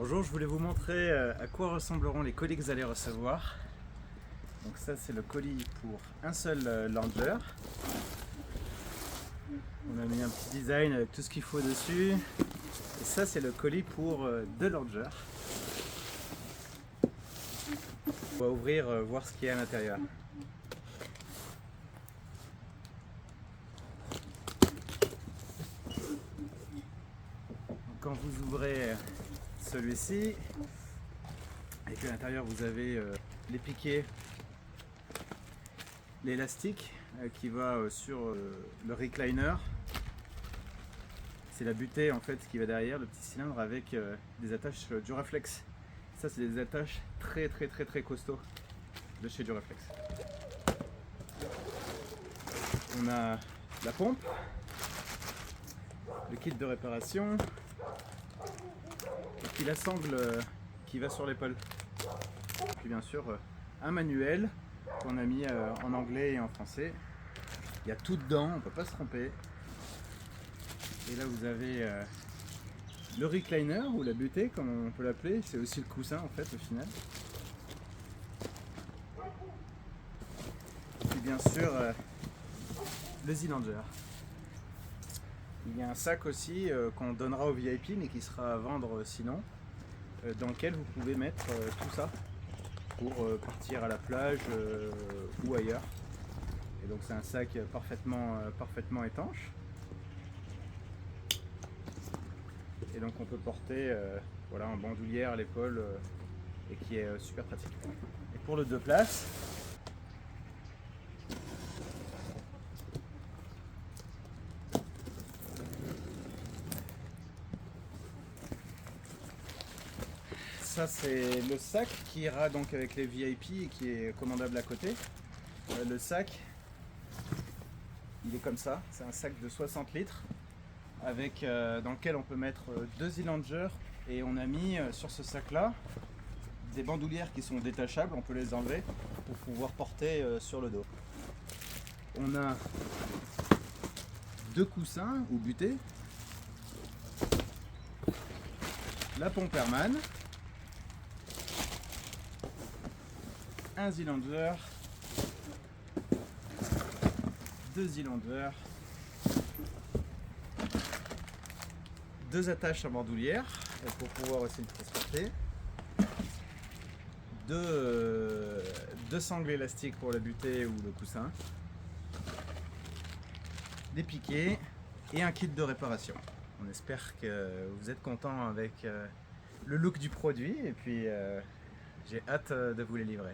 Bonjour, je voulais vous montrer à quoi ressembleront les colis que vous allez recevoir. Donc ça c'est le colis pour un seul langer. On a mis un petit design avec tout ce qu'il faut dessus. Et ça c'est le colis pour deux langers. On va ouvrir, voir ce qu'il y a à l'intérieur. Quand vous ouvrez celui-ci, et qu'à l'intérieur vous avez les piquets, l'élastique qui va sur le recliner. C'est la butée en fait qui va derrière, le petit cylindre avec des attaches Duraflex. Ça c'est des attaches très costauds de chez Duraflex. On a la pompe, le kit de réparation, et puis la sangle qui va sur l'épaule. Puis bien sûr un manuel qu'on a mis en anglais et en français. Il y a tout dedans, on ne peut pas se tromper. Et là vous avez le recliner ou la butée comme on peut l'appeler, c'est aussi le coussin en fait au final. Et puis bien sûr le Z-Langer. Il y a un sac aussi qu'on donnera au VIP mais qui sera à vendre sinon, dans lequel vous pouvez mettre tout ça pour partir à la plage ou ailleurs. Et donc c'est un sac parfaitement étanche. Et donc on peut porter voilà, en bandoulière à l'épaule et qui est super pratique. Et pour le 2 places, ça c'est le sac qui ira donc avec les VIP et qui est commandable à côté. Le sac, il est comme ça, c'est un sac de 60 litres avec, dans lequel on peut mettre deux Z-Langer, et on a mis sur ce sac là des bandoulières qui sont détachables, on peut les enlever pour pouvoir porter sur le dos. On a deux coussins ou butées, la pompe Herman, un Z-Langer, deux Z-Langer, deux attaches à bandoulière pour pouvoir aussi le transporter, deux sangles élastiques pour la butée ou le coussin, des piquets et un kit de réparation. On espère que vous êtes content avec le look du produit et puis j'ai hâte de vous les livrer.